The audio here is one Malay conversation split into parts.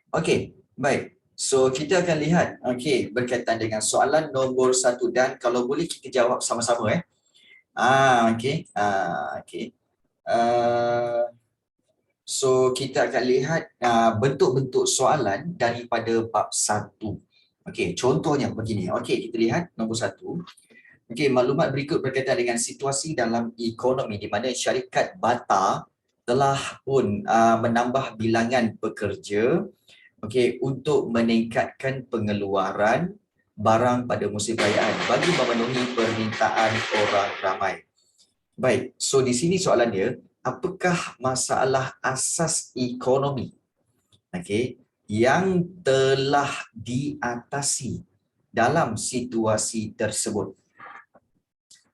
Okey, baik. So kita akan lihat berkaitan dengan soalan nombor 1 dan kalau boleh kita jawab sama-sama okey. Okey. So kita akan lihat bentuk-bentuk soalan daripada bab 1. Okey, contohnya begini. Okey, kita lihat nombor 1. Okey, maklumat berikut berkaitan dengan situasi dalam ekonomi di mana syarikat Bata telah pun menambah bilangan pekerja untuk meningkatkan pengeluaran barang pada musim perayaan bagi memenuhi permintaan orang ramai. Baik, so di sini soalan dia, apakah masalah asas ekonomi yang telah diatasi dalam situasi tersebut?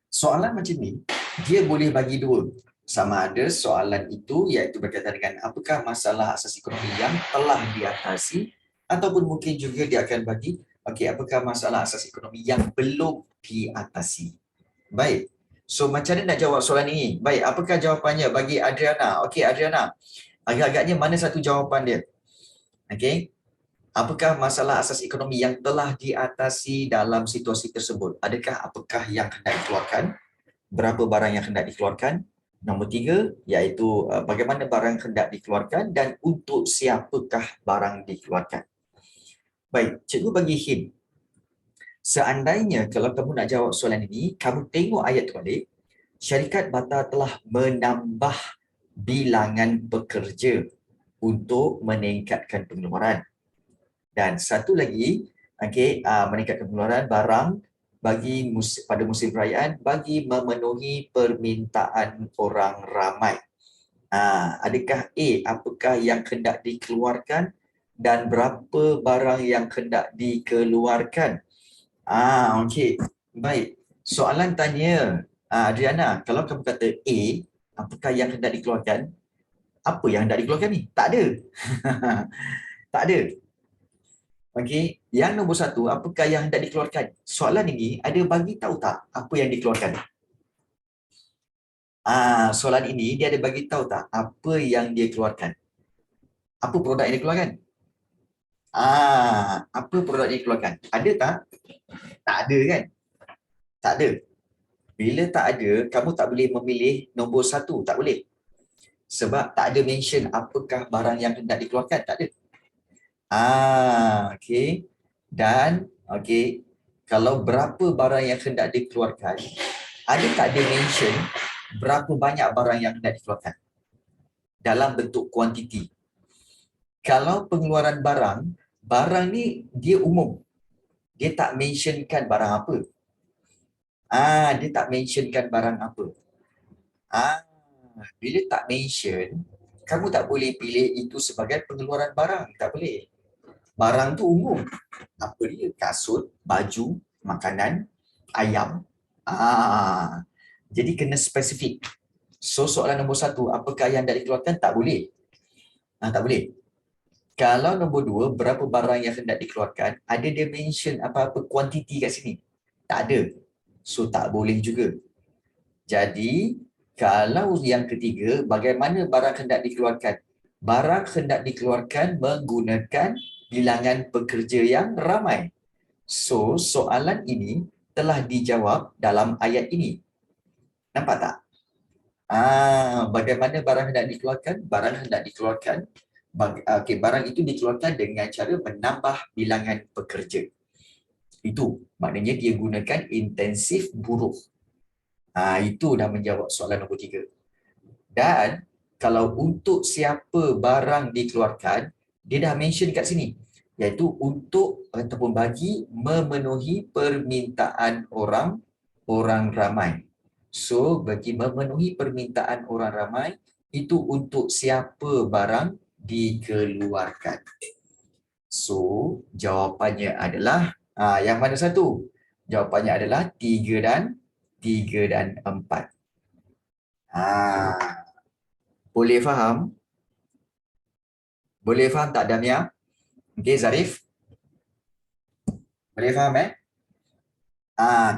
Soalan macam ni, dia boleh bagi dua. Sama ada soalan itu iaitu berkaitan dengan apakah masalah asas ekonomi yang telah diatasi ataupun mungkin juga dia akan bagi apakah masalah asas ekonomi yang belum diatasi. Baik. So macam mana nak jawab soalan ini? Baik, apakah jawapannya bagi Adriana? Okey Adriana, agak-agaknya mana satu jawapan dia? Okey. Apakah masalah asas ekonomi yang telah diatasi dalam situasi tersebut? Apakah yang hendak dikeluarkan? Berapa barang yang hendak dikeluarkan? Nombor 3, iaitu bagaimana barang hendak dikeluarkan dan untuk siapakah barang dikeluarkan. Baik, cikgu bagi hint. Seandainya kalau kamu nak jawab soalan ini, kamu tengok ayat tu balik, syarikat Bata telah menambah bilangan pekerja untuk meningkatkan pengeluaran. Dan satu lagi, meningkatkan pengeluaran barang pada musim perayaan bagi memenuhi permintaan orang ramai. Adakah A, apakah yang hendak dikeluarkan dan berapa barang yang hendak dikeluarkan? Okey. Baik. Soalan tanya, Adriana, kalau kamu kata A, apakah yang hendak dikeluarkan? Apa yang hendak dikeluarkan ni? Tak ada. Tak ada. Okey, yang nombor 1, apakah yang hendak dikeluarkan? Soalan ini ada bagi tahu tak apa yang dikeluarkan? Soalan ini dia ada bagi tahu tak apa yang dia keluarkan? Apa produk yang dikeluarkan? Apa produk yang dikeluarkan? Ada tak? Tak ada kan? Tak ada. Bila tak ada, kamu tak boleh memilih nombor 1, tak boleh. Sebab tak ada mention apakah barang yang hendak dikeluarkan, tak ada. Okey. Dan kalau berapa barang yang hendak dikeluarkan, ada tak dia mention berapa banyak barang yang hendak dikeluarkan dalam bentuk kuantiti. Kalau pengeluaran barang ni dia umum. Dia tak mentionkan barang apa. Dia tak mentionkan barang apa. Bila tak mention, kamu tak boleh pilih itu sebagai pengeluaran barang. Tak boleh. Barang tu umum. Apa dia? Kasut, baju, makanan, ayam. Jadi kena spesifik. So soalan nombor 1, apakah yang hendak dikeluarkan? Tak boleh. Tak boleh. Kalau nombor 2, berapa barang yang hendak dikeluarkan, ada dia mention apa-apa kuantiti kat sini? Tak ada. So tak boleh juga. Jadi, kalau yang ketiga, bagaimana barang hendak dikeluarkan? Barang hendak dikeluarkan menggunakan bilangan pekerja yang ramai. So, soalan ini telah dijawab dalam ayat ini. Nampak tak? Bagaimana barang hendak dikeluarkan? Barang hendak dikeluarkan, barang itu dikeluarkan dengan cara menambah bilangan pekerja. Itu maknanya dia gunakan intensif buruh. Itu dah menjawab soalan nombor 3. Dan kalau untuk siapa barang dikeluarkan, dia dah mention kat sini, iaitu untuk ataupun bagi memenuhi permintaan orang ramai. So, bagi memenuhi permintaan orang ramai, itu untuk siapa barang dikeluarkan. So, jawapannya adalah, yang mana satu? Jawapannya adalah 3 dan 4. Boleh faham? Boleh faham tak Damia? Okey, Zarif? Boleh faham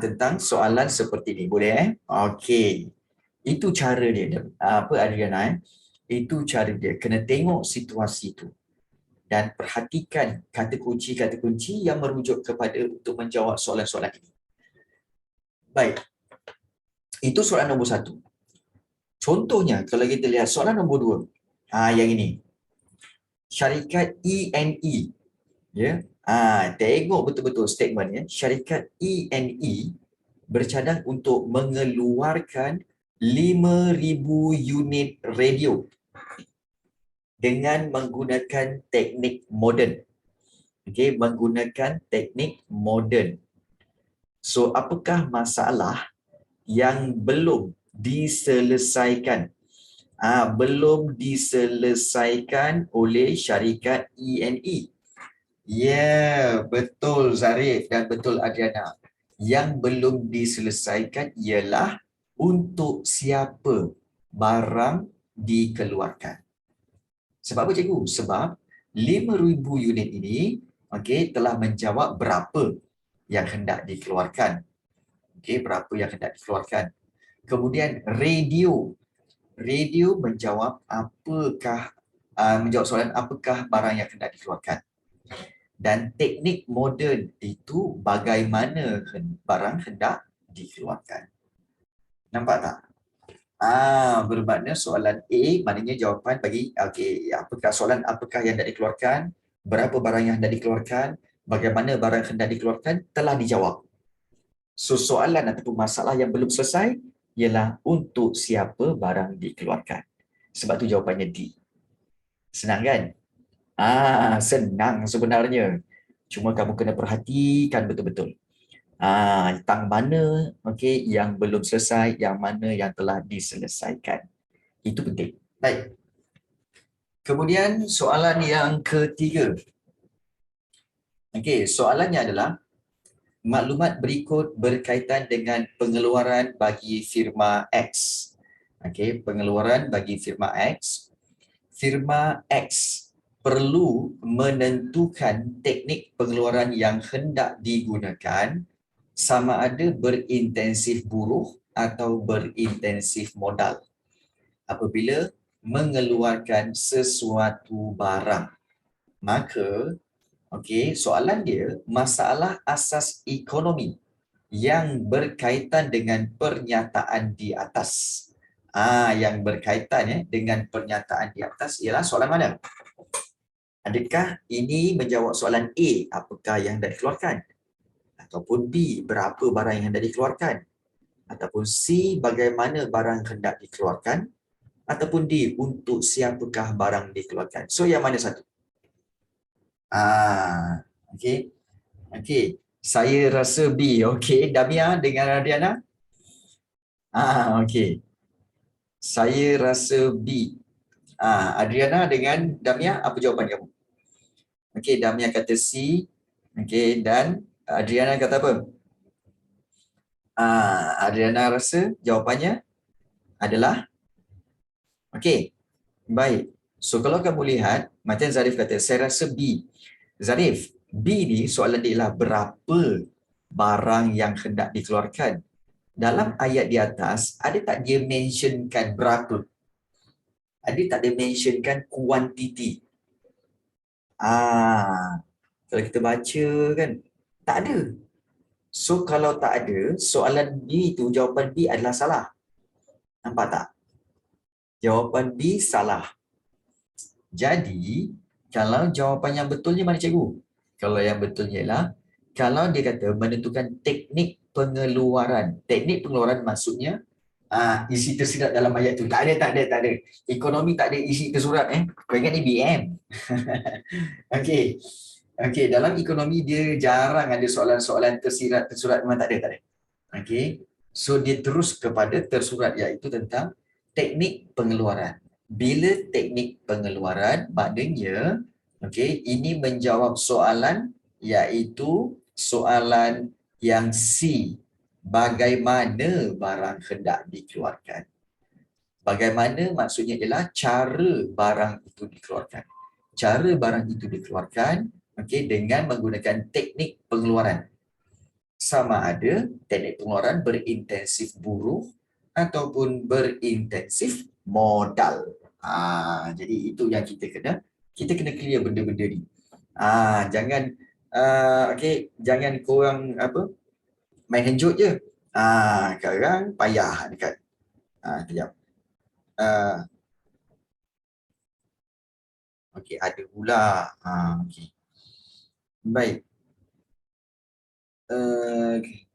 tentang soalan seperti ni. Boleh Okey. Itu cara dia. Adriana Itu cara dia. Kena tengok situasi tu. dan perhatikan kata kunci yang merujuk kepada untuk menjawab soalan-soalan ini. Baik, itu soalan nombor 1. Contohnya, kalau kita lihat soalan nombor 2, yang ini. Syarikat ENE, ya. Tengok betul-betul statementnya. Syarikat ENE bercadang untuk mengeluarkan 5,000 unit radio dengan menggunakan teknik moden. Okey, menggunakan teknik moden. So, apakah masalah yang belum diselesaikan? Belum diselesaikan oleh syarikat ENE. Ya, betul Zarif dan betul Adriana. Yang belum diselesaikan ialah untuk siapa barang dikeluarkan. Sebab apa cikgu? Sebab 5,000 unit ini telah menjawab berapa yang hendak dikeluarkan. Berapa yang hendak dikeluarkan. Kemudian radio. Radio menjawab menjawab soalan apakah barang yang hendak dikeluarkan. Dan teknik moden itu bagaimana barang hendak dikeluarkan. Nampak tak? Bermakna soalan A maknanya jawapan bagi apakah yang hendak dikeluarkan, berapa barang yang hendak dikeluarkan, bagaimana barang hendak dikeluarkan telah dijawab. So soalan ataupun masalah yang belum selesai ialah untuk siapa barang dikeluarkan. Sebab tu jawapannya D. Senang kan? Senang sebenarnya. Cuma kamu kena perhatikan betul-betul. Tang mana yang belum selesai, yang mana yang telah diselesaikan. Itu penting. Baik. Kemudian soalan yang ketiga. Soalannya adalah maklumat berikut berkaitan dengan pengeluaran bagi firma X. Pengeluaran bagi firma X. Firma X perlu menentukan teknik pengeluaran yang hendak digunakan sama ada berintensif buruh atau berintensif modal apabila mengeluarkan sesuatu barang. Maka, soalan dia masalah asas ekonomi yang berkaitan dengan pernyataan di atas. Yang berkaitan dengan pernyataan di atas ialah soalan mana? Adakah ini menjawab soalan A, apakah yang hendak dikeluarkan? Ataupun B, berapa barang yang hendak dikeluarkan? Ataupun C, bagaimana barang hendak dikeluarkan? Ataupun D, untuk siapakah barang dikeluarkan? So, yang mana satu? Saya rasa B. Damia dengan Adriana? Saya rasa B. Adriana dengan Damia, apa jawapan kamu? Damia kata C. Dan Adriana kata apa? Adriana rasa jawapannya adalah baik. So kalau kamu lihat, macam Zarif kata, saya rasa B. Zarif, B ni soalan dia ialah berapa barang yang hendak dikeluarkan. Dalam ayat di atas, ada tak dia mentionkan berapa? Ada tak dia mentionkan kuantiti? Kalau kita baca kan, tak ada. So kalau tak ada, soalan B tu, jawapan B adalah salah. Nampak tak? Jawapan B salah. Jadi, kalau jawapan yang betulnya mana cikgu? Kalau yang betulnya ialah, kalau dia kata menentukan teknik pengeluaran. Teknik pengeluaran maksudnya, isi tersirat dalam ayat tu. Tak ada. Ekonomi tak ada isi tersurat. Kau ingat ni BM. Dalam ekonomi dia jarang ada soalan-soalan tersurat memang tak ada. So dia terus kepada tersurat iaitu tentang teknik pengeluaran. Bila teknik pengeluaran maknanya ini menjawab soalan iaitu soalan yang C. Bagaimana barang hendak dikeluarkan? Bagaimana maksudnya ialah cara barang itu dikeluarkan. Cara barang itu dikeluarkan dengan menggunakan teknik pengeluaran. Sama ada teknik pengeluaran berintensif buruh ataupun berintensif modal. Jadi itu yang kita kena Kita kena clear benda-benda ni. Jangan okey, jangan korang apa main henjut je. Sekarang payah dekat. Kejap. Okey, ada pula. Okey. Baik. Okey.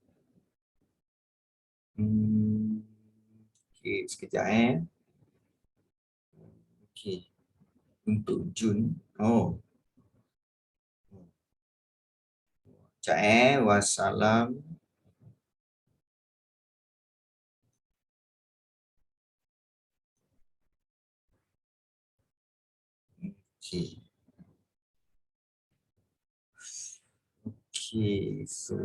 Okey, sekejap Okey. Untuk Jun. Sekejap Wassalam. Okey. Okey, so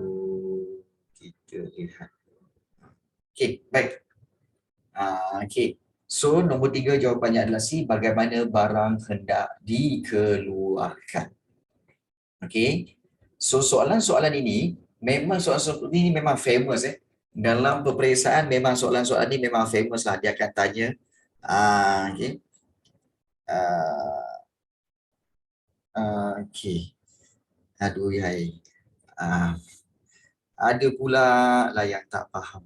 kita lihat. Okey, baik. Okey. So, nombor 3 jawapannya adalah C. Bagaimana barang hendak dikeluarkan. Okey. So, soalan-soalan ini, memang soalan-soalan ini memang famous Dalam peperiksaan, memang soalan-soalan ini memang famous lah. Dia akan tanya. Okey. Okey. Aduh, yai. Ada pula lah yang tak faham.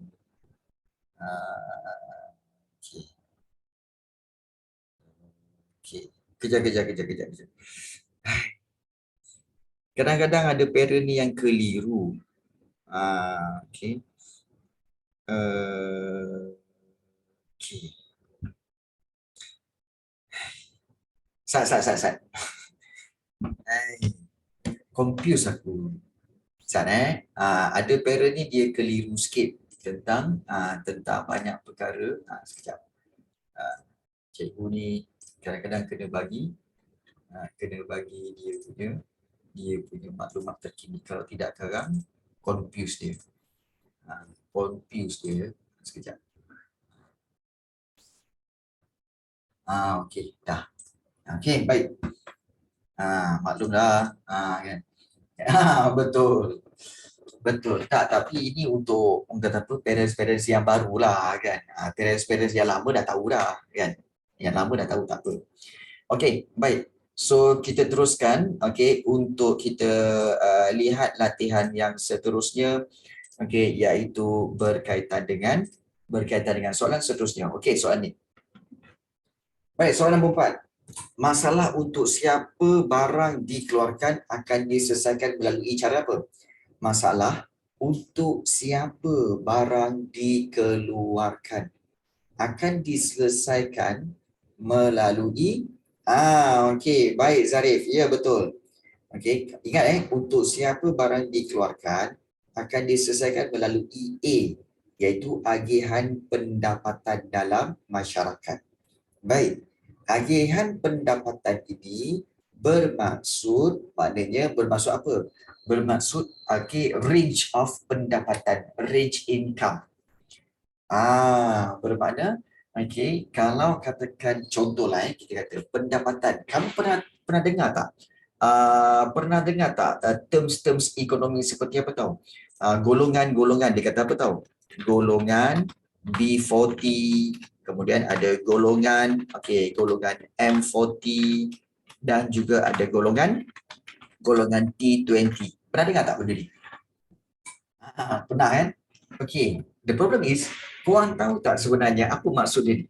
Okey. Okey. Kejap. Kadang-kadang ada parent ni yang keliru. Okey. Okey. Sat. Confuse aku. Sat ada parent ni dia keliru sikit tentang banyak perkara. Sekejap. Cikgu ni kadang-kadang kena bagi dia punya maklumat terkini. Kalau tidak sekarang confuse dia. Sekejap. Okey, dah. Okey, baik. Maklumlah. Kan. Betul. Tapi ini untuk kata apa parents yang barulah kan. Parents yang lama dah tahu dah kan. Yang lama dah tahu tak apa. Okey, baik. So kita teruskan untuk kita lihat latihan yang seterusnya iaitu berkaitan dengan soalan seterusnya. Okey, soalan ni. Baik, soalan nombor 4. Masalah untuk siapa barang dikeluarkan akan diselesaikan melalui cara apa? Masalah untuk siapa barang dikeluarkan akan diselesaikan melalui okey, baik Zarif. Ya, betul. Okey, ingat untuk siapa barang dikeluarkan akan diselesaikan melalui A, iaitu agihan pendapatan dalam masyarakat. Baik. Agihan pendapatan ini bermaksud apa? Bermaksud range of pendapatan, range income. Bermakna kalau katakan contohlah kita kata pendapatan. Kamu pernah dengar tak? Terms ekonomi seperti apa tahu? Golongan-golongan dia kata apa tahu? Golongan B40, kemudian ada golongan M40 dan juga ada golongan T20. Pernah dengar tak benda ni? Pernah kan? Okey, the problem is korang tahu tak sebenarnya apa maksud dia?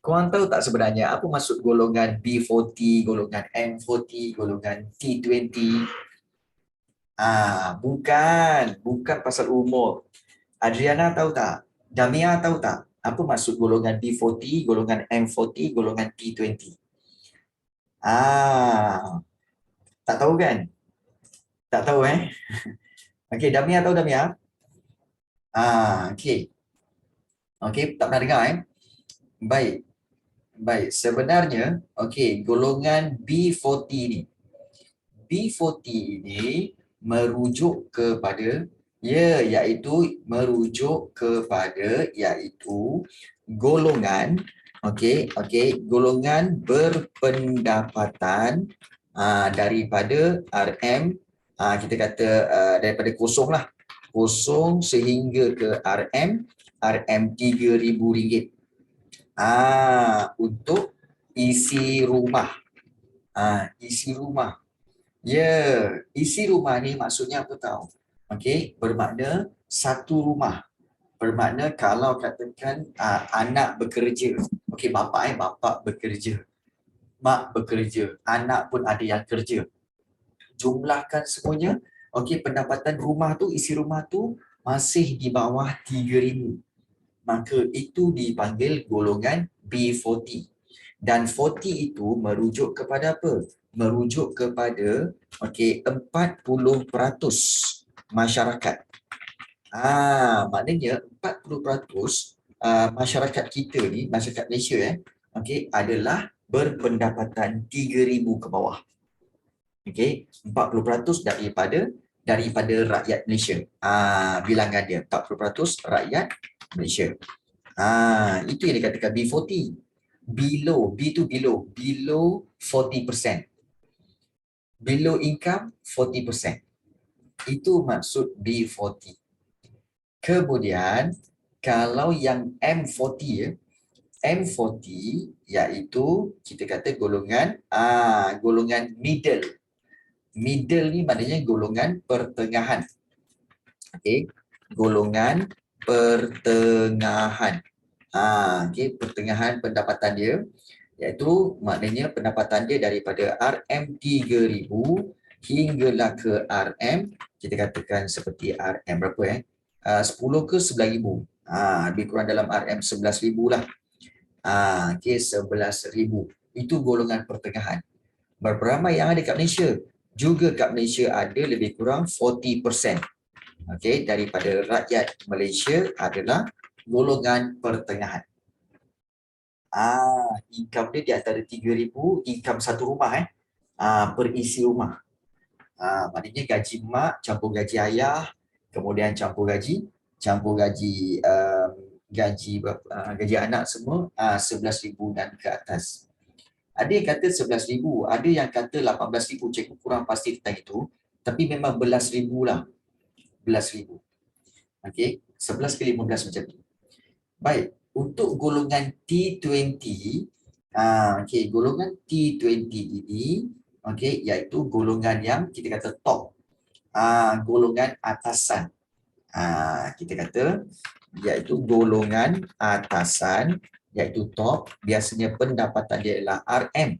Korang tahu tak sebenarnya apa maksud golongan B40, golongan M40, golongan T20? Bukan pasal umur. Adriana tahu tak? Damia tahu tak? Apa maksud golongan B40, golongan M40, golongan T20? Tak tahu kan? Tak tahu Okey, Damia tahu Damia? Okey. Okey, tak pernah dengar Baik. Sebenarnya golongan B40 ni. B40 ini merujuk kepada golongan golongan berpendapatan daripada RM kita kata daripada kosong sehingga ke RM RM3,000 untuk isi rumah. Isi rumah. Ya, isi rumah ni maksudnya apa tahu? Okey, bermakna satu rumah. Bermakna kalau katakan anak bekerja. Okey, bapa bekerja. Mak bekerja. Anak pun ada yang kerja. Jumlahkan semuanya. Okey, pendapatan rumah tu, isi rumah tu masih di bawah 3,000. Maka itu dipanggil golongan B40. Dan 40 itu merujuk kepada apa? Merujuk kepada 40% masyarakat. Maknanya 40% masyarakat kita ni, masyarakat Malaysia adalah berpendapatan 3,000 ke bawah. 40% daripada rakyat Malaysia. Bilangan dia 40% rakyat Malaysia. Itu yang dikatakan B40. Below, B tu below 40%. Below income 40%. Itu maksud B40. Kemudian kalau yang M40 iaitu kita kata golongan middle. Middle ni maknanya golongan pertengahan. Golongan pertengahan. Pertengahan pendapatan dia iaitu maknanya pendapatan dia daripada RM3,000 hinggalah ke RM, kita katakan seperti RM berapa 10 ke 11,000. Lebih kurang dalam RM 11,000 lah. 11,000. Itu golongan pertengahan. Berapa ramai yang ada kat Malaysia? Juga kat Malaysia ada lebih kurang 40%. Daripada rakyat Malaysia adalah golongan pertengahan. Income dia di antara 3,000, income satu rumah per isi rumah. Maknanya gaji mak campur gaji ayah, kemudian campur gaji gaji anak semua 11,000 dan ke atas. Ada yang kata 11,000, ada yang kata 18,000, cikgu kurang pasti tentang itu, tapi memang belas ribu lah. Belas ribu. 11 ke 15 macam tu. Baik, untuk golongan T20, golongan T20 ini iaitu golongan yang kita kata top. Golongan atasan. Kita kata iaitu golongan atasan, iaitu top, biasanya pendapatan dia adalah RM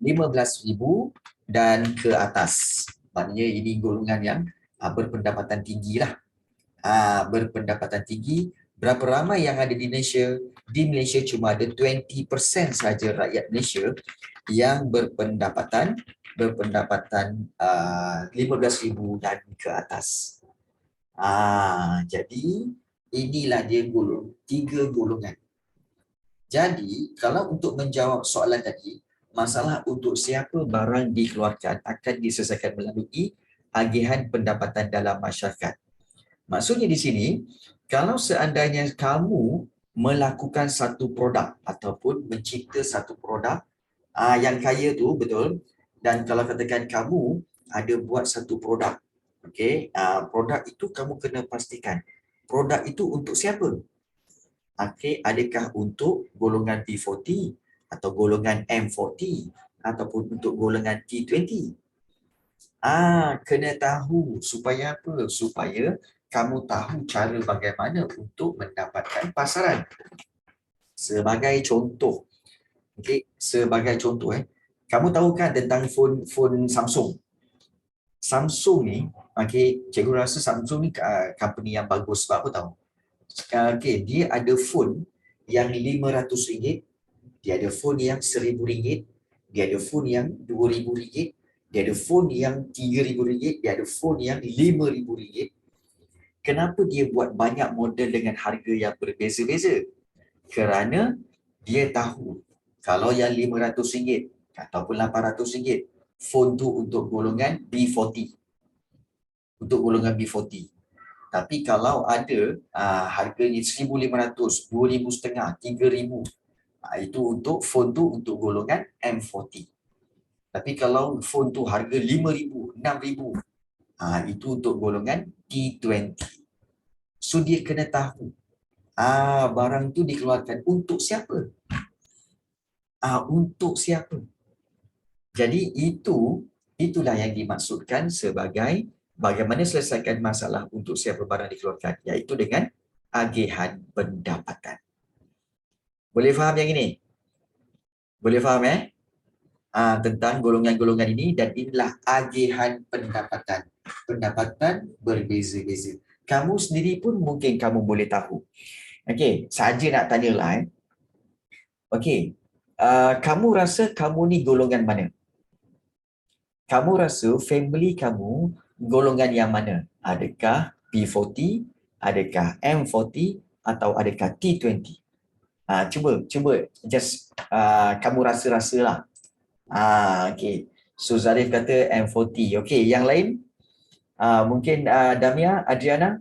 15,000 dan ke atas. Maknanya ini golongan yang berpendapatan tinggi lah. Berpendapatan tinggi. Berapa ramai yang ada di Malaysia? Di Malaysia cuma ada 20% saja rakyat Malaysia yang berpendapatan 15,000 dan ke atas. Jadi inilah dia tiga golongan. Jadi kalau untuk menjawab soalan tadi, masalah untuk siapa barang dikeluarkan akan diselesaikan melalui agihan pendapatan dalam masyarakat. Maksudnya di sini, kalau seandainya kamu melakukan satu produk ataupun mencipta satu produk yang kaya tu, betul, dan kalau katakan kamu ada buat satu produk, produk itu kamu kena pastikan produk itu untuk siapa? Adakah untuk golongan P40 atau golongan M40 ataupun untuk golongan T20? Kena tahu supaya apa? Supaya kamu tahu cara bagaimana untuk mendapatkan pasaran. Sebagai contoh, kamu tahu kan tentang phone Samsung? Samsung ni, cikgu rasa Samsung ni company yang bagus sebab apa tahu? Dia ada phone yang RM500, dia ada phone yang RM1,000, dia ada phone yang RM2,000, dia ada phone yang RM3,000, dia ada phone yang RM5,000. Kenapa dia buat banyak model dengan harga yang berbeza-beza? Kerana dia tahu kalau yang RM500 ataupun RM800, phone tu untuk golongan B40. Untuk golongan B40. Tapi kalau ada harganya RM1,500, RM2,500, RM3,000, itu untuk phone tu untuk golongan M40. Tapi kalau phone tu harga RM5,000, RM6,000, itu untuk golongan T20. So dia kena tahu barang tu dikeluarkan untuk siapa? Untuk siapa? Jadi itulah yang dimaksudkan sebagai bagaimana selesaikan masalah untuk siapa barang dikeluarkan, iaitu dengan agihan pendapatan. Boleh faham yang ini? Boleh faham tentang golongan-golongan ini, dan inilah agihan pendapatan. Pendapatan berbeza-beza. Kamu sendiri pun mungkin kamu boleh tahu. Okey, saja nak tanyalah. Okey, kamu rasa kamu ni golongan mana? Kamu rasa family kamu golongan yang mana? Adakah P40, adakah M40, atau adakah T20? Cuba just kamu rasa-rasalah. Okay. So Zarif kata M40. Okay, yang lain? Mungkin Damia, Adriana,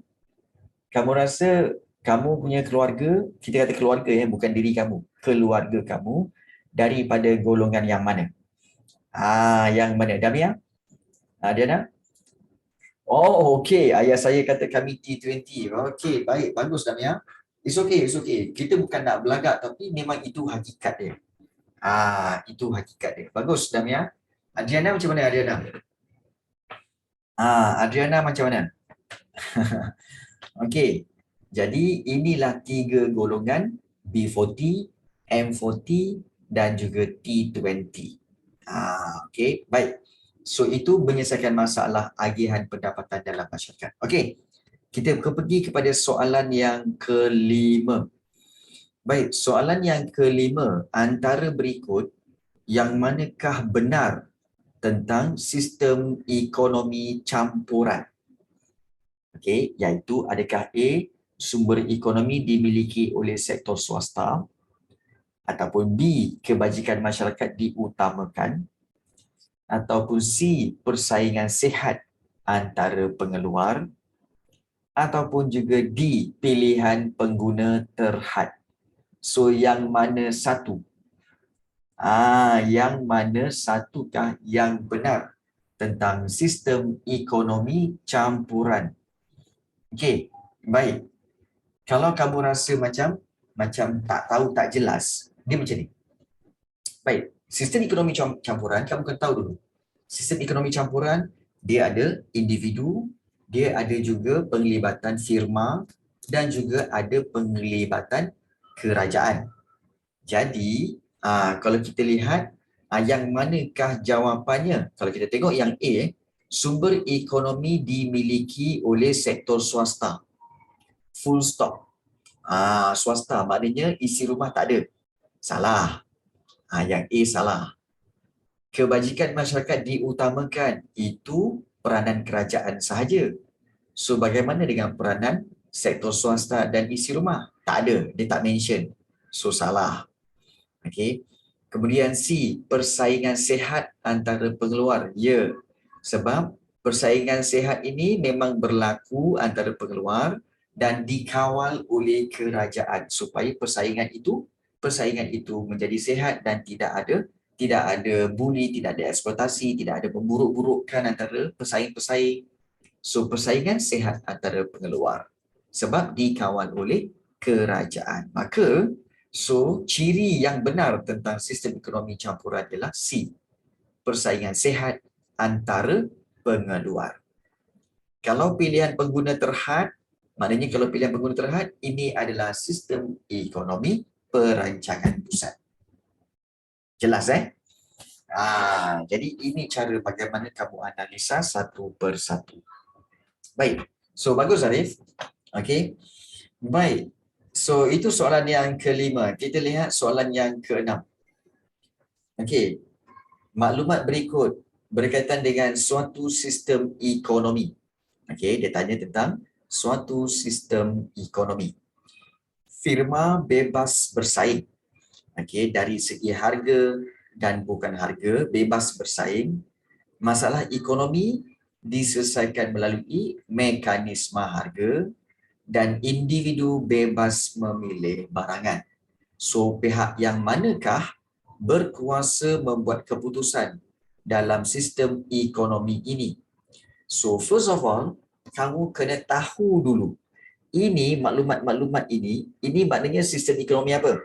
kamu rasa kamu punya keluarga, kita kata keluarga bukan diri kamu, keluarga kamu daripada golongan yang mana? Yang mana? Damia? Adriana? Oh, okay. Ayah saya kata kami T20. Okay, baik. Bagus, Damia. It's okay. Kita bukan nak belagak, tapi memang itu hakikat dia. Itu hakikat dia. Bagus, Damia. Adriana macam mana, Adriana? Adriana macam mana? Okey. Jadi inilah 3 golongan, B40, M40 dan juga T20. Okey, baik. So itu menyelesaikan masalah agihan pendapatan dalam masyarakat. Okey. Kita pergi kepada soalan yang kelima. Baik, soalan yang kelima, antara berikut yang manakah benar tentang sistem ekonomi campuran? Okey, iaitu adakah A, sumber ekonomi dimiliki oleh sektor swasta, ataupun B, kebajikan masyarakat diutamakan, ataupun C, persaingan sihat antara pengeluar, ataupun juga D, pilihan pengguna terhad. So yang mana satu? Yang mana satukah yang benar tentang sistem ekonomi campuran? Okey, baik. Kalau kamu rasa macam tak tahu, tak jelas, dia macam ni. Baik, sistem ekonomi campuran, kamu kena tahu dulu. Sistem ekonomi campuran, dia ada individu, dia ada juga penglibatan firma, dan juga ada penglibatan kerajaan. Jadi, kalau kita lihat yang manakah jawapannya? Kalau kita tengok yang A, sumber ekonomi dimiliki oleh sektor swasta. Full stop. Swasta maknanya isi rumah tak ada. Salah. Yang A salah. Kebajikan masyarakat diutamakan. Itu peranan kerajaan sahaja. So, bagaimana dengan peranan sektor swasta dan isi rumah? Tak ada. Dia tak mention. So, salah. Okey. Kemudian C, persaingan sihat antara pengeluar. Ya. Sebab persaingan sihat ini memang berlaku antara pengeluar dan dikawal oleh kerajaan supaya persaingan itu menjadi sihat dan tidak ada buli, tidak ada eksploitasi, tidak ada memburuk-burukkan antara pesaing-pesaing. So persaingan sihat antara pengeluar sebab dikawal oleh kerajaan. Maka ciri yang benar tentang sistem ekonomi campuran adalah C, persaingan sihat antara pengeluar. Kalau pilihan pengguna terhad, maknanya kalau pilihan pengguna terhad, ini adalah sistem ekonomi perancangan pusat. Jelas jadi ini cara bagaimana kamu analisa satu persatu. Baik. So bagus Arif. Okey. Baik. So itu soalan yang kelima. Kita lihat soalan yang keenam. Okey. Maklumat berikut berkaitan dengan suatu sistem ekonomi. Okey, dia tanya tentang suatu sistem ekonomi. Firma bebas bersaing. Okey, dari segi harga dan bukan harga, bebas bersaing. Masalah ekonomi diselesaikan melalui mekanisme harga dan individu bebas memilih barangan. So, pihak yang manakah berkuasa membuat keputusan dalam sistem ekonomi ini? So, first of all, kamu kena tahu dulu. Ini maklumat-maklumat ini maknanya sistem ekonomi apa?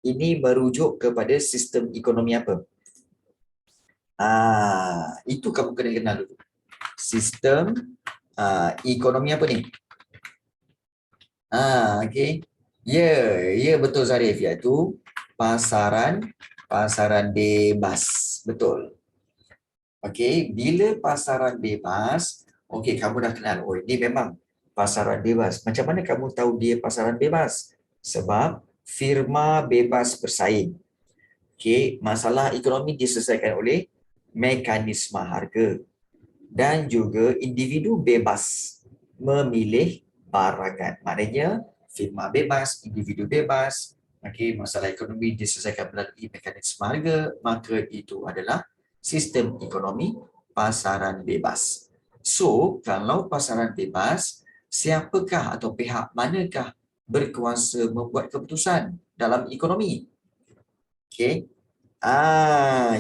Ini merujuk kepada sistem ekonomi apa? Itu kamu kena kenal dulu. Sistem ekonomi apa ni? Okey. Ya betul Zarif, iaitu pasaran bebas. Betul. Okey, bila pasaran bebas, okey kamu dah kenal. Oh, ini memang pasaran bebas. Macam mana kamu tahu dia pasaran bebas? Sebab firma bebas bersaing. Okey, masalah ekonomi diselesaikan oleh mekanisme harga dan juga individu bebas memilih barangan. Maknanya firma bebas, individu bebas, masalah ekonomi diselesaikan melalui mekanisme harga, maka itu adalah sistem ekonomi pasaran bebas. So, kalau pasaran bebas, siapakah atau pihak manakah berkuasa membuat keputusan dalam ekonomi? Okey.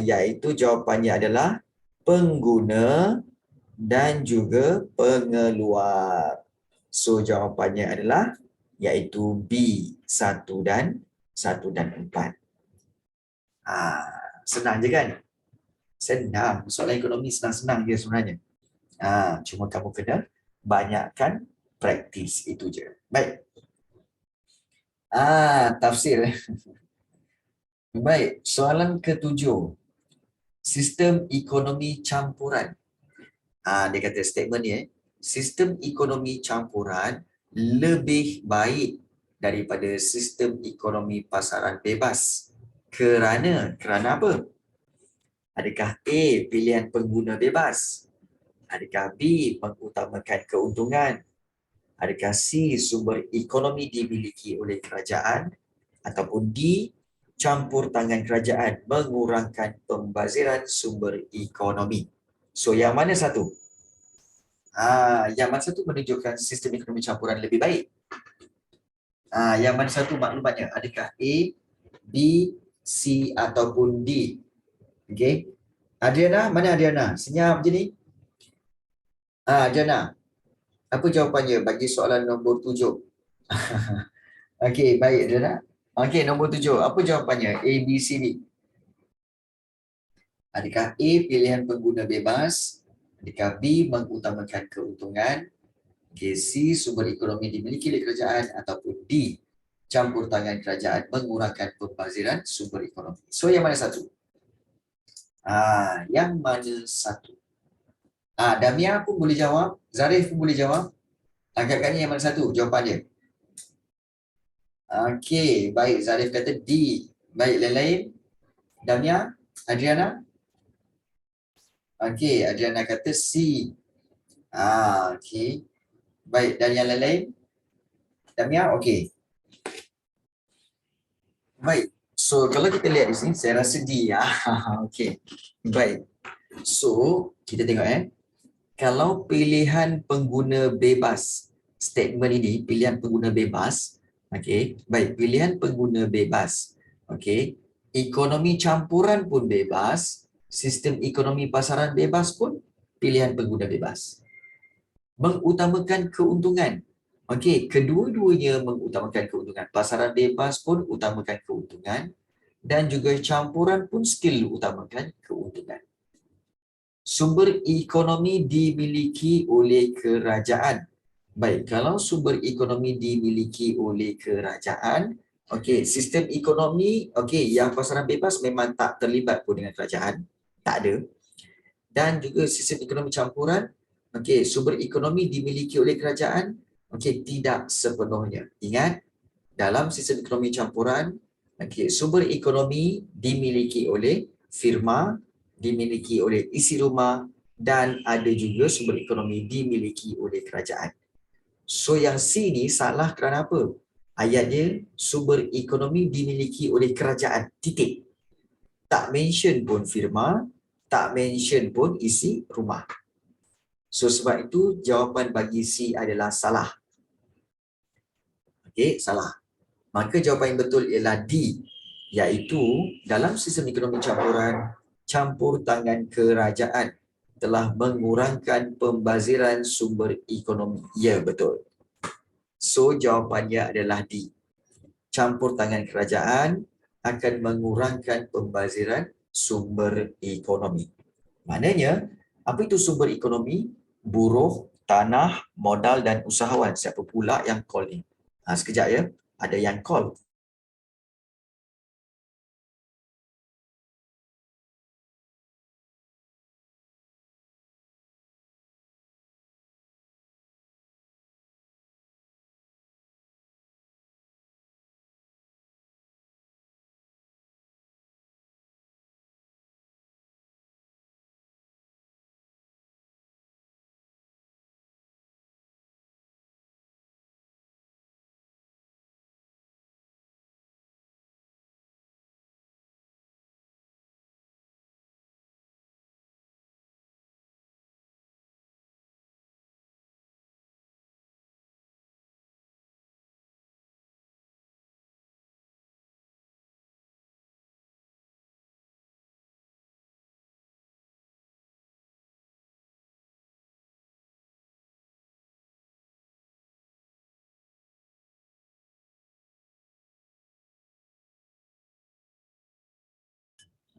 Iaitu jawapannya adalah pengguna dan juga pengeluar. So jawapannya adalah iaitu B, 1 dan 4. Senang je kan? Senang. Soalan ekonomi senang-senang je sebenarnya. Cuma kamu kena banyakkan praktis, itu je. Baik. Tafsir. Baik, soalan ke-7. Sistem ekonomi campuran. Dia kata statement ni, sistem ekonomi campuran lebih baik daripada sistem ekonomi pasaran bebas. Kerana apa? Adakah A, pilihan pengguna bebas? Adakah B, mengutamakan keuntungan? Adakah C, sumber ekonomi dimiliki oleh kerajaan? Ataupun D, campur tangan kerajaan mengurangkan pembaziran sumber ekonomi? So, yang mana satu? Yang mana satu menunjukkan sistem ekonomi campuran lebih baik? Yang mana satu maklumatnya? Adakah A, B, C ataupun D? Okey. Adriana, mana Adriana? Senyap je ni. Adriana, apa jawapannya bagi soalan nombor 7? Okey, baik Adriana. Okey, nombor 7. Apa jawapannya? A, B, C, D. Adakah A, pilihan pengguna bebas? Adakah B, mengutamakan keuntungan? C, sumber ekonomi dimiliki oleh kerajaan? Ataupun D, campur tangan kerajaan mengurangkan pembaziran sumber ekonomi? So, yang mana satu? Yang mana satu? Damia pun boleh jawab. Zarif pun boleh jawab. Agaknya yang mana satu jawapan dia? Okey, baik. Zarif kata D. Baik, lain-lain? Damia? Adriana? Okey, Adriana kata C. Okey. Baik, dan yang lain-lain? Damia? Okey. Baik. So, kalau kita lihat di sini, saya rasa D. Okey. Baik. So, kita tengok kalau pilihan pengguna bebas, statement ini pilihan pengguna bebas, okey, baik, pilihan pengguna bebas, okey, ekonomi campuran pun bebas, sistem ekonomi pasaran bebas pun pilihan pengguna bebas. Mengutamakan keuntungan, okey, kedua-duanya mengutamakan keuntungan. Pasaran bebas pun utamakan keuntungan dan juga campuran pun still utamakan keuntungan. Sumber ekonomi dimiliki oleh kerajaan. Baik, kalau sumber ekonomi dimiliki oleh kerajaan, okey, sistem ekonomi, okey, yang pasaran bebas memang tak terlibat pun dengan kerajaan, tak ada. Dan juga sistem ekonomi campuran, okey, sumber ekonomi dimiliki oleh kerajaan, okey, tidak sepenuhnya. Ingat, dalam sistem ekonomi campuran, okey, sumber ekonomi dimiliki oleh firma, dimiliki oleh isi rumah dan ada juga sumber ekonomi dimiliki oleh kerajaan. So yang C ni salah kerana apa? Ayatnya sumber ekonomi dimiliki oleh kerajaan, titik. Tak mention pun firma, tak mention pun isi rumah. So sebab itu jawapan bagi C adalah salah. Okey, salah. Maka jawapan yang betul ialah D, iaitu dalam sistem ekonomi campuran, campur tangan kerajaan telah mengurangkan pembaziran sumber ekonomi. Ya, betul. So, jawapannya adalah D. Campur tangan kerajaan akan mengurangkan pembaziran sumber ekonomi. Maknanya, apa itu sumber ekonomi? Buruh, tanah, modal dan usahawan. Siapa pula yang call ni? Sekejap ya. Ada yang call.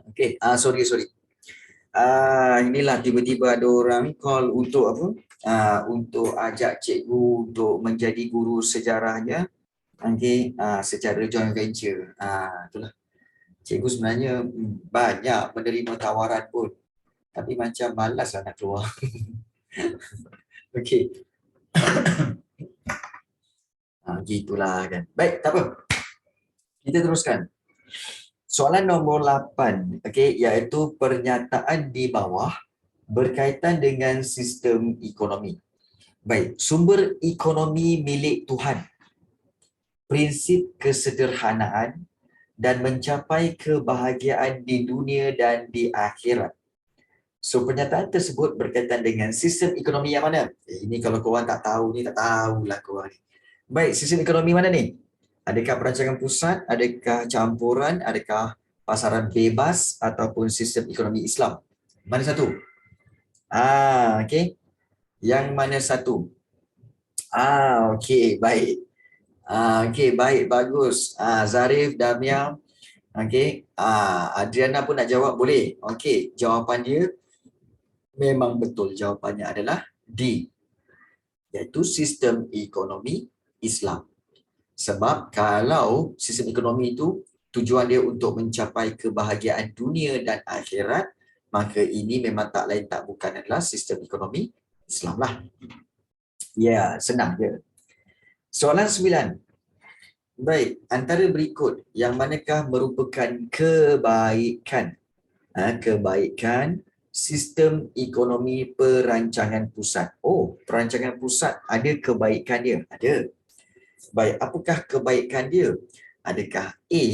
Okey, sorry. Inilah tiba-tiba ada orang call untuk apa? Untuk ajak cikgu untuk menjadi guru sejarahnya. Okey, secara joint venture. Itulah. Cikgu sebenarnya banyak menerima tawaran pun. Tapi macam malas lah nak keluar. Okey. Gitulah kan. Baik, tak apa. Kita teruskan. Soalan nombor 8, okey, iaitu pernyataan di bawah berkaitan dengan sistem ekonomi. Baik, sumber ekonomi milik Tuhan, prinsip kesederhanaan dan mencapai kebahagiaan di dunia dan di akhirat. So, pernyataan tersebut berkaitan dengan sistem ekonomi yang mana? Ini kalau korang tak tahu ni, tak tahulah korang ni. Baik, sistem ekonomi mana ni? Adakah perancangan pusat, adakah campuran, adakah pasaran bebas ataupun sistem ekonomi Islam? Mana satu? Okey. Yang mana satu? Okey, baik. Okey, baik, bagus. Zarif, Damiam. Okey. Adriana pun nak jawab, boleh? Okey, jawapan dia memang betul. Jawapannya adalah D, iaitu sistem ekonomi Islam. Sebab kalau sistem ekonomi itu tujuan dia untuk mencapai kebahagiaan dunia dan akhirat, maka ini memang tak lain tak bukan adalah sistem ekonomi Islam lah. Ya, senang je. Soalan 9. Baik, antara berikut yang manakah merupakan kebaikan? Kebaikan sistem ekonomi perancangan pusat. Oh, perancangan pusat ada kebaikan dia? Ada. Baik, apakah kebaikan dia? Adakah A,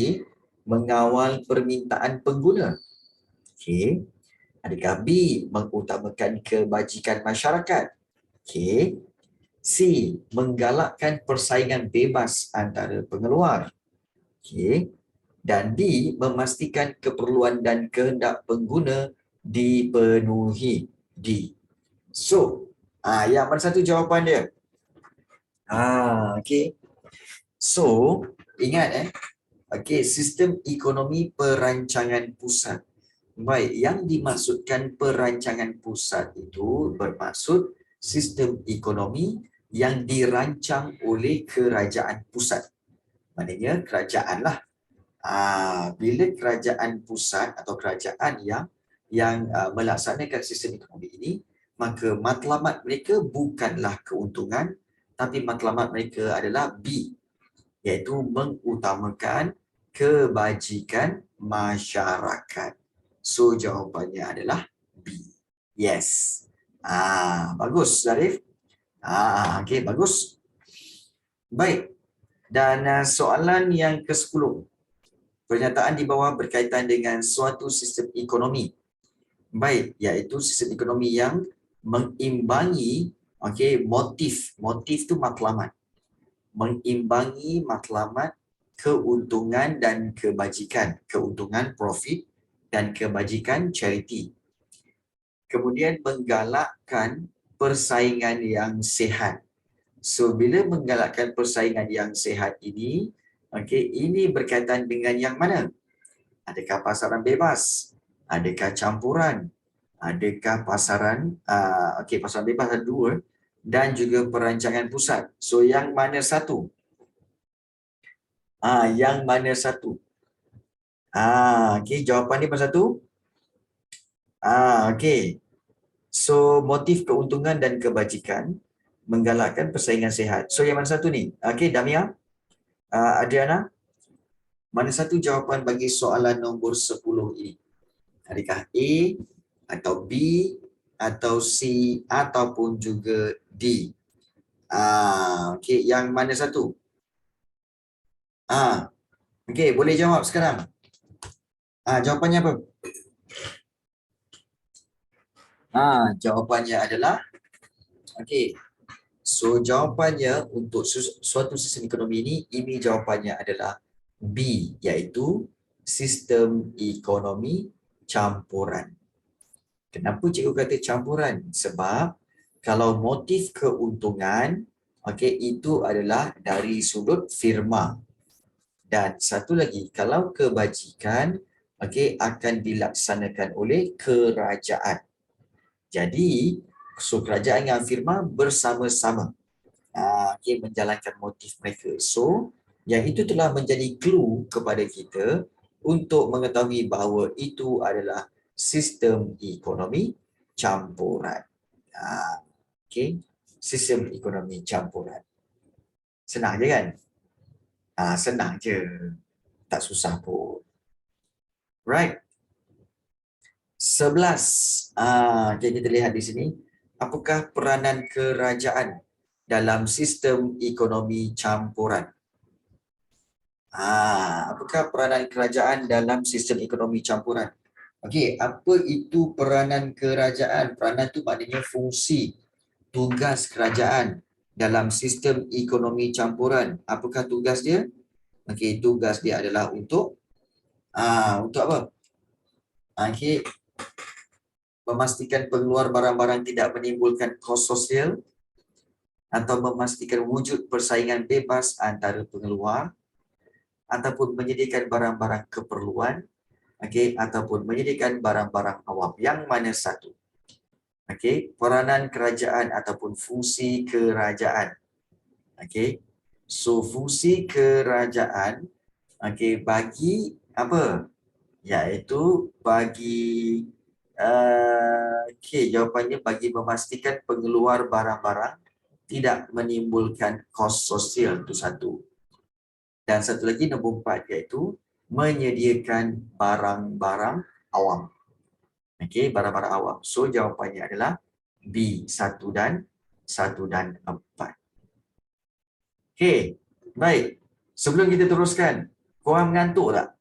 mengawal permintaan pengguna? Okey. Adakah B, mengutamakan kebajikan masyarakat? Okey. C, menggalakkan persaingan bebas antara pengeluar? Okey. Dan D, memastikan keperluan dan kehendak pengguna dipenuhi. D. So, yang mana satu jawapan dia? Okey. So, ingat okey, sistem ekonomi perancangan pusat. Baik, yang dimaksudkan perancangan pusat itu bermaksud sistem ekonomi yang dirancang oleh kerajaan pusat. Maknanya kerajaan lah. Bila kerajaan pusat atau kerajaan yang melaksanakan sistem ekonomi ini, maka matlamat mereka bukanlah keuntungan, tapi matlamat mereka adalah B, iaitu mengutamakan kebajikan masyarakat. So, jawapannya adalah B. Yes. Bagus, Zarif. Okey, bagus. Baik. Dan soalan yang ke-10. Pernyataan di bawah berkaitan dengan suatu sistem ekonomi. Baik, iaitu sistem ekonomi yang mengimbangi motif. Motif tu matlamat. Mengimbangi matlamat keuntungan dan kebajikan. Keuntungan profit dan kebajikan charity. Kemudian menggalakkan persaingan yang sihat. So, bila menggalakkan persaingan yang sihat ini, ini berkaitan dengan yang mana? Adakah pasaran bebas? Adakah campuran? Adakah pasaran, okey, pasaran bebas ada dua dan juga perancangan pusat. So yang mana satu? Yang mana satu? Okey, jawapan ni pasal satu. Okey. So motif keuntungan dan kebajikan menggalakkan persaingan sihat. So yang mana satu ni? Okey, Damia, Adriana, mana satu jawapan bagi soalan nombor 10 ini? Adakah A atau B atau C ataupun juga D? Okey, yang mana satu? Okey, boleh jawab sekarang. Jawapannya apa? Jawapannya adalah, okey. So jawapannya untuk suatu sistem ekonomi ini jawapannya adalah B, iaitu sistem ekonomi campuran. Kenapa cikgu kata campuran? Sebab kalau motif keuntungan, okey, itu adalah dari sudut firma. Dan satu lagi, kalau kebajikan, okey, akan dilaksanakan oleh kerajaan. Jadi, so kerajaan dengan firma bersama-sama okey, menjalankan motif mereka. So, yang itu telah menjadi clue kepada kita untuk mengetahui bahawa itu adalah sistem ekonomi campuran. Okey, sistem ekonomi campuran. Senang je kan? Senang je. Tak susah pun. Right. 11. Okay, kita lihat di sini. Apakah peranan kerajaan dalam sistem ekonomi campuran? Apakah peranan kerajaan dalam sistem ekonomi campuran? Okey, apa itu peranan kerajaan? Peranan itu maknanya fungsi, tugas kerajaan dalam sistem ekonomi campuran. Apakah tugas dia? Okey, tugas dia adalah untuk apa? Okey, memastikan pengeluar barang-barang tidak menimbulkan kos sosial atau memastikan wujud persaingan bebas antara pengeluar ataupun menyediakan barang-barang keperluan, okey, ataupun menyediakan barang-barang awam. Yang mana satu? Okey, peranan kerajaan ataupun fungsi kerajaan. Okey. So fungsi kerajaan okey bagi apa? Iaitu bagi okey, jawapannya bagi memastikan pengeluar barang-barang tidak menimbulkan kos sosial, itu satu. Dan satu lagi nombor 4 iaitu menyediakan barang-barang awam. Okey, barang-barang awam. So jawapannya adalah B, 1 dan 4. Okey, baik. Sebelum kita teruskan, korang mengantuk tak?